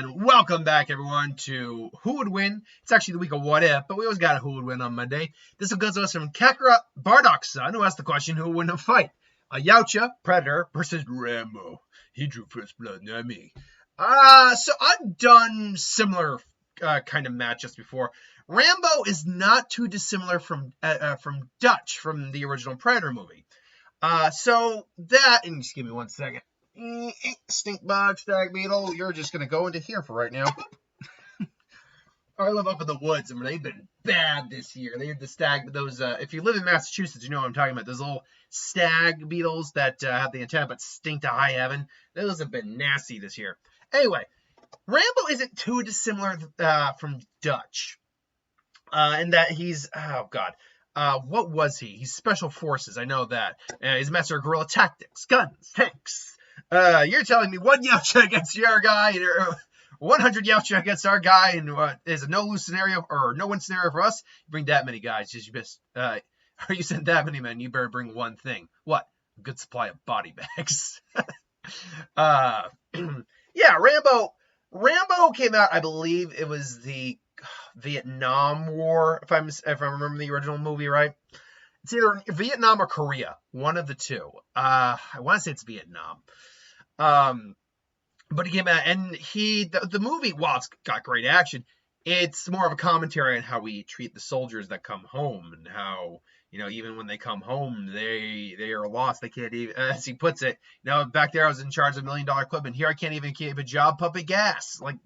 And welcome back, everyone, to Who Would Win. It's actually the week of What If, but we always got a Who Would Win on Monday. This goes to us from Kakarot Bardock's son, who asked the question, who would win a fight? A Yautja, Predator, versus Rambo. He drew first blood, not me. So I've done similar kind of matchups before. Rambo is not too dissimilar from Dutch, from the original Predator movie. So that, and just give me 1 second. Stink bug, stag beetle, you're just going to go into here for right now. I live up in the woods, and they've been bad this year. They had the stag, those, if you live in Massachusetts, you know what I'm talking about. Those little stag beetles that have the antenna but stink to high heaven. Those have been nasty this year. Anyway, Rambo isn't too dissimilar from Dutch. In that he's, oh God, what was he? He's Special Forces, I know that. He's a master of guerrilla tactics, guns, tanks. You're telling me one Yautja against your guy, or 100 Yautja against our guy, and is a no-lose scenario, or no-win scenario for us? You bring that many guys, or you send that many men, you better bring one thing. What? A good supply of body bags. Yeah, Rambo came out, I believe it was the Vietnam War, if I remember the original movie right. It's either Vietnam or Korea, one of the two. I want to say it's Vietnam. But he came out, and the movie, while it's got great action, it's more of a commentary on how we treat the soldiers that come home, and how, even when they come home, they are lost. They can't even, as he puts it, back there I was in charge of $1 million equipment. Here I can't even keep a job pumping gas. Like,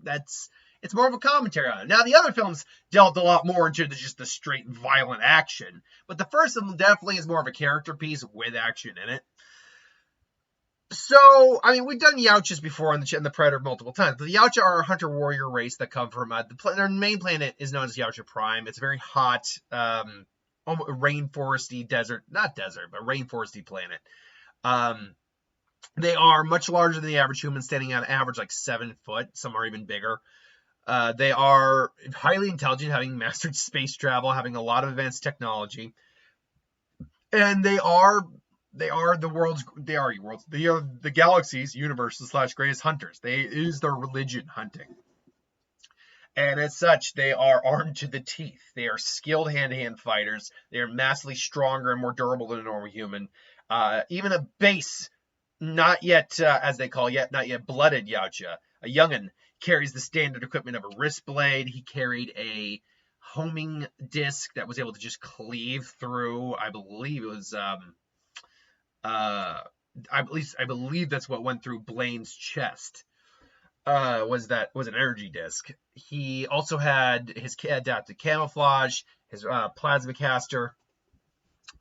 it's more of a commentary on it. Now, the other films delved a lot more into just the straight violent action, but the first one definitely is more of a character piece with action in it. So, we've done Yautjas before on the Predator multiple times. The Yautja are a hunter-warrior race that come from, their main planet is known as Yautja Prime. It's a very hot, rainforesty desert, not desert, but rainforesty planet. They are much larger than the average human, standing on average like 7 foot. Some are even bigger. They are highly intelligent, having mastered space travel, having a lot of advanced technology. And they are the galaxy's, universe's / greatest hunters. It is their religion, hunting. And as such, they are armed to the teeth. They are skilled hand-to-hand fighters. They are massively stronger and more durable than a normal human. Even a base, not yet, as they call not yet blooded Yautja, a young'un, carries the standard equipment of a wrist blade. He carried a homing disc that was able to just cleave through, I believe it was, I believe that's what went through Blaine's chest. Was an energy disc. He also had his adaptive camouflage, his plasma caster,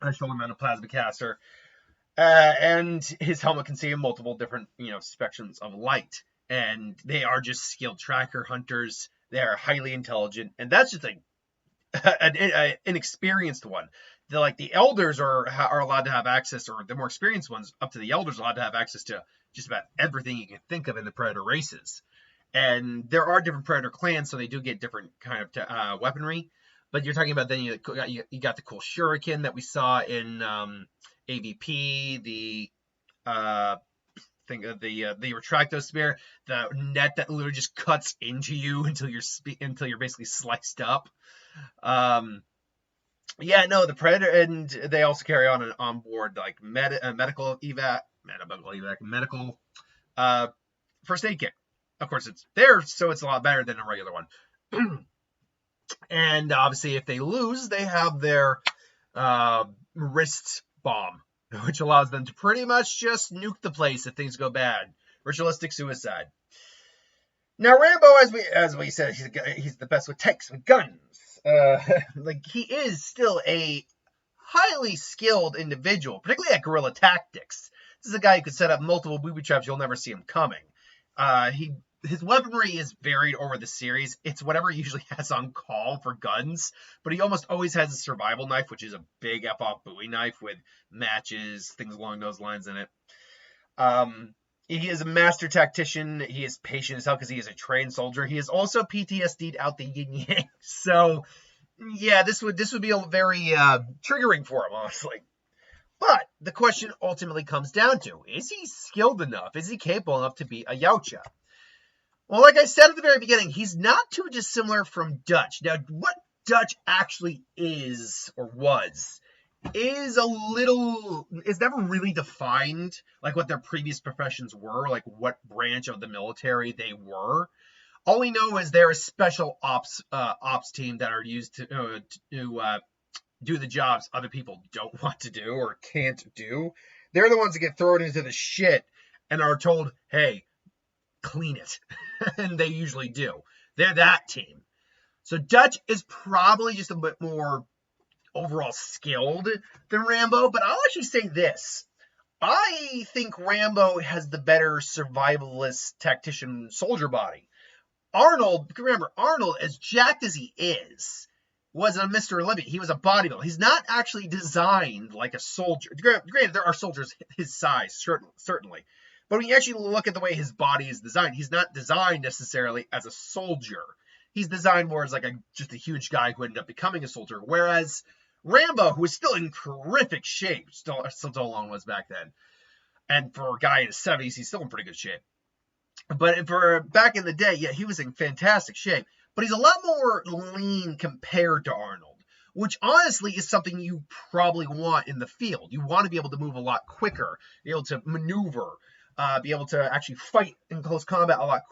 a shoulder mounted plasma caster, and his helmet can see multiple different, spectrums of light. And they are just skilled tracker hunters. They are highly intelligent, and that's just an inexperienced one. The elders are allowed to have access, or the more experienced ones, up to the elders, are allowed to have access to just about everything you can think of in the Predator races. And there are different Predator clans, so they do get different kind of weaponry. But you're talking about then you got the cool shuriken that we saw in AVP, the retracto spear, the net that literally just cuts into you until you're basically sliced up. The Predator, and they also carry on board like medical first aid kit. Of course, it's there, so it's a lot better than a regular one. And obviously, if they lose, they have their wrist bomb, which allows them to pretty much just nuke the place if things go bad. Ritualistic suicide. Now, Rambo, as we said, he's the best with tanks, with guns. He is still a highly skilled individual, particularly at guerrilla tactics. This is a guy who could set up multiple booby traps. You'll never see him coming. His weaponry is varied over the series. It's whatever he usually has on call for guns, but he almost always has a survival knife, which is a big F-off Bowie knife with matches, things along those lines in it. He is a master tactician. He is patient as hell because he is a trained soldier. He is also PTSD'd out the yin-yang. So, yeah, this would be a very triggering for him, honestly. But the question ultimately comes down to, is he skilled enough? Is he capable enough to be a Yautja? Well, like I said at the very beginning, he's not too dissimilar from Dutch. Now, what Dutch actually is or was is never really defined, like what their previous professions were, like what branch of the military they were. All we know is they're a special ops team that are used to do the jobs other people don't want to do or can't do. They're the ones that get thrown into the shit and are told, "Hey, clean it," and they usually do. They're that team. So Dutch is probably just a bit more overall skilled than Rambo, but I'll actually say this. I think Rambo has the better survivalist tactician soldier body. Arnold, remember, Arnold, as jacked as he is, was a Mr. Olympia. He was a bodybuilder. He's not actually designed like a soldier. Granted, there are soldiers his size, certainly. But when you actually look at the way his body is designed, he's not designed necessarily as a soldier. He's designed more as like just a huge guy who ended up becoming a soldier. Whereas Rambo, who was still in terrific shape, still Stallone was back then, and for a guy in his 70s, he's still in pretty good shape. But for back in the day, yeah, he was in fantastic shape. But he's a lot more lean compared to Arnold, which honestly is something you probably want in the field. You want to be able to move a lot quicker, be able to maneuver, be able to actually fight in close combat a lot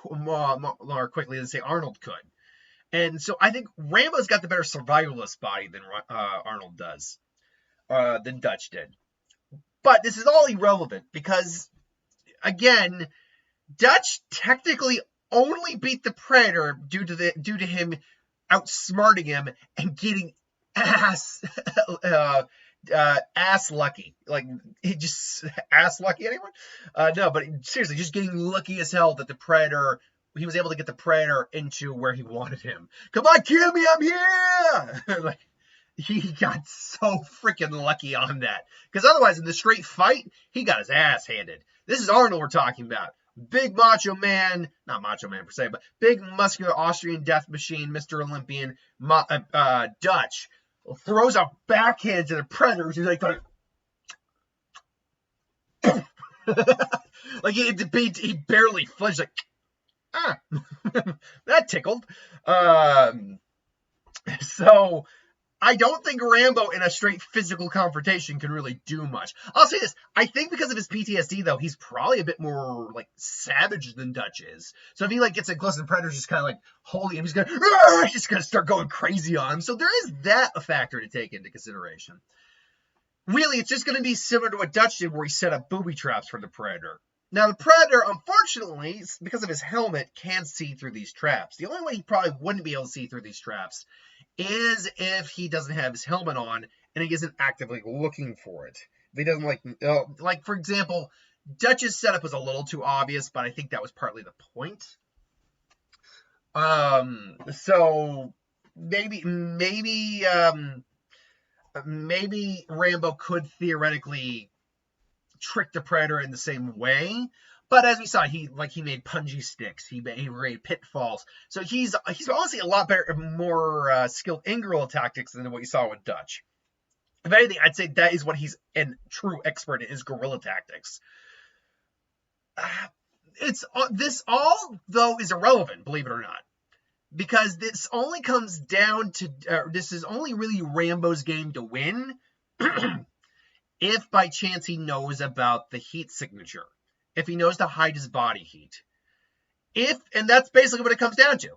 more quickly than, say, Arnold could. And so I think Rambo's got the better survivalist body than Arnold does, than Dutch did. But this is all irrelevant because, again, Dutch technically only beat the Predator due to him outsmarting him and getting ass lucky. Like, he just ass lucky, anyone? No, but seriously, just getting lucky as hell that the Predator, he was able to get the Predator into where he wanted him. Come on, kill me, I'm here! Like, he got so freaking lucky on that. Because otherwise, in the straight fight, he got his ass handed. This is Arnold we're talking about. Big macho man, not macho man per se, but big muscular Austrian death machine, Mr. Olympian, Dutch, throws a backhand to the Predator, which is like, like he barely flinched, like, that tickled. So I don't think Rambo in a straight physical confrontation can really do much. I'll say this. I think because of his PTSD, though, he's probably a bit more, like, savage than Dutch is. So if he, like, gets in close and Predator's just kind of, like, holding him, he's going to start going crazy on him. So there is that a factor to take into consideration. Really, it's just going to be similar to what Dutch did, where he set up booby traps for the Predator. Now, the Predator, unfortunately, because of his helmet, can see through these traps. The only way he probably wouldn't be able to see through these traps is if he doesn't have his helmet on and he isn't actively looking for it. If he doesn't like for example, Dutch's setup was a little too obvious, but I think that was partly the point. So maybe Rambo could theoretically trick the Predator in the same way. But as we saw, he made punji sticks. He made pitfalls. So he's honestly a lot better, more skilled in guerrilla tactics than what you saw with Dutch. If anything, I'd say that is what he's a true expert in, is guerrilla tactics. This all, though, is irrelevant, believe it or not. Because this only comes down to, this is only really Rambo's game to win if by chance he knows about the heat signature. If he knows to hide his body heat. And that's basically what it comes down to.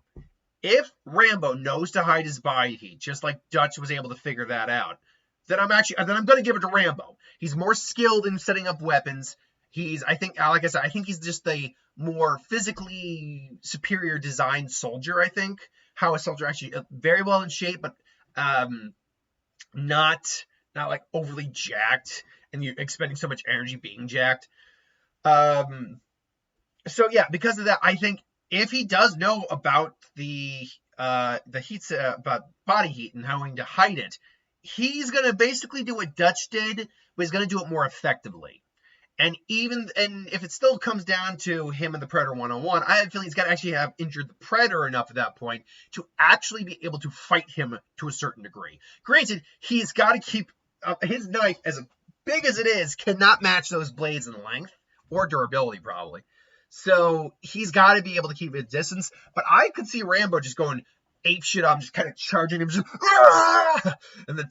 If Rambo knows to hide his body heat, just like Dutch was able to figure that out, then I'm going to give it to Rambo. He's more skilled in setting up weapons. I think he's just a more physically superior designed soldier, I think. How a soldier actually very well in shape, but not like overly jacked, and you're expending so much energy being jacked. So yeah, because of that, I think if he does know about the heat, about body heat and how to hide it, he's going to basically do what Dutch did, but he's going to do it more effectively. And if it still comes down to him and the Predator one-on-one, I have a feeling he's got to actually have injured the Predator enough at that point to actually be able to fight him to a certain degree. Granted, he's got to keep his knife, as big as it is, cannot match those blades in length or durability, probably. So he's got to be able to keep his distance. But I could see Rambo just going ape shit on him, just kind of charging him, just, and the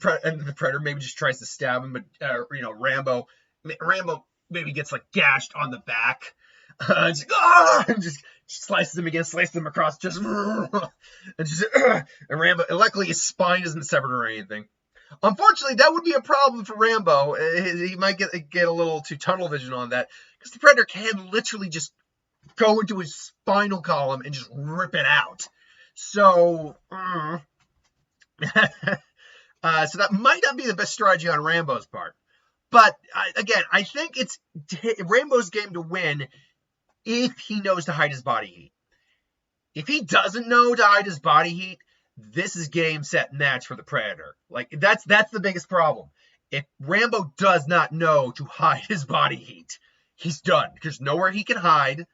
Predator maybe just tries to stab him, but Rambo maybe gets like gashed on the back, and just slices him again, slices him across, just and Rambo. And luckily, his spine isn't severed or anything. Unfortunately, that would be a problem for Rambo. He might get a little too tunnel vision on that, because the Predator can literally just go into his spinal column and just rip it out. So, so that might not be the best strategy on Rambo's part. But again, I think it's Rambo's game to win if he knows to hide his body heat. If he doesn't know to hide his body heat, this is game, set, match for the Predator. Like, that's the biggest problem. If Rambo does not know to hide his body heat, he's done. There's nowhere he can hide.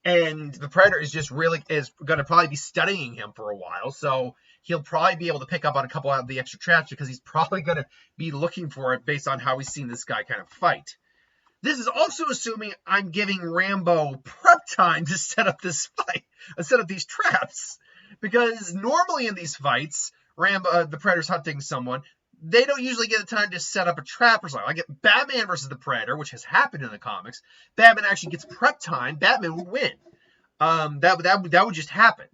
And the Predator is going to probably be studying him for a while. So he'll probably be able to pick up on a couple of the extra traps, because he's probably going to be looking for it based on how he's seen this guy kind of fight. This is also assuming I'm giving Rambo prep time to set up this fight, set up these traps. Because normally in these fights, the Predator's hunting someone, they don't usually get the time to set up a trap or something. Like Batman versus the Predator, which has happened in the comics, Batman actually gets prep time. Batman would win. That would just happen.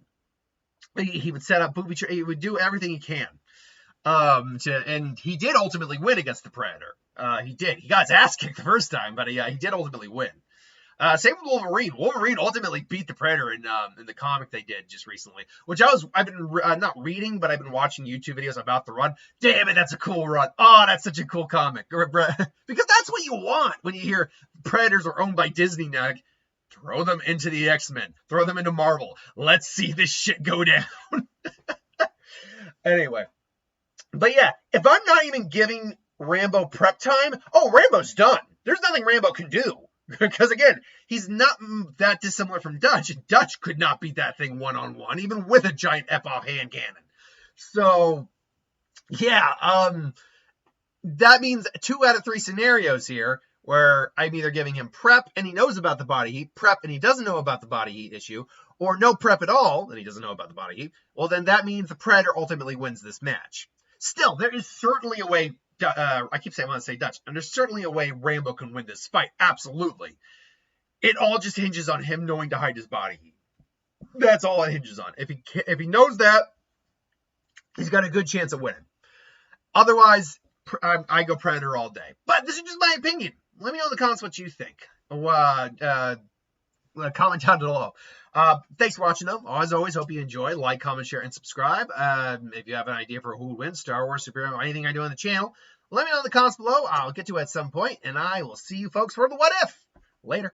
He would set up booby traps. He would do everything he can. And he did ultimately win against the Predator. He did. He got his ass kicked the first time, but he did ultimately win. Same with Wolverine. Wolverine ultimately beat the Predator in the comic they did just recently, which I've been not reading, but I've been watching YouTube videos about the run. Damn it, that's a cool run. Oh, that's such a cool comic. Because that's what you want when you hear Predators are owned by Disney now. Throw them into the X-Men. Throw them into Marvel. Let's see this shit go down. Anyway. But yeah, if I'm not even giving Rambo prep time, Rambo's done. There's nothing Rambo can do. Because again, he's not that dissimilar from Dutch. Dutch could not beat that thing one-on-one, even with a giant F-off hand cannon. So, yeah, that means 2 out of 3 scenarios here where I'm either giving him prep and he knows about the body heat, prep and he doesn't know about the body heat issue, or no prep at all and he doesn't know about the body heat. Well, then that means the Predator ultimately wins this match. Still, there is certainly a way. I keep saying I want to say Dutch, and there's certainly a way Rambo can win this fight. Absolutely. It all just hinges on him knowing to hide his body heat. That's all it hinges on. If he knows that, he's got a good chance of winning. Otherwise, I go Predator all day. But this is just my opinion. Let me know in the comments what you think. Comment down below. Thanks for watching, though. As always, hope you enjoy. Like, comment, share, and subscribe. If you have an idea for who would win, Star Wars, superhero, or anything I do on the channel, let me know in the comments below. I'll get to it at some point, and I will see you folks for the What If. Later.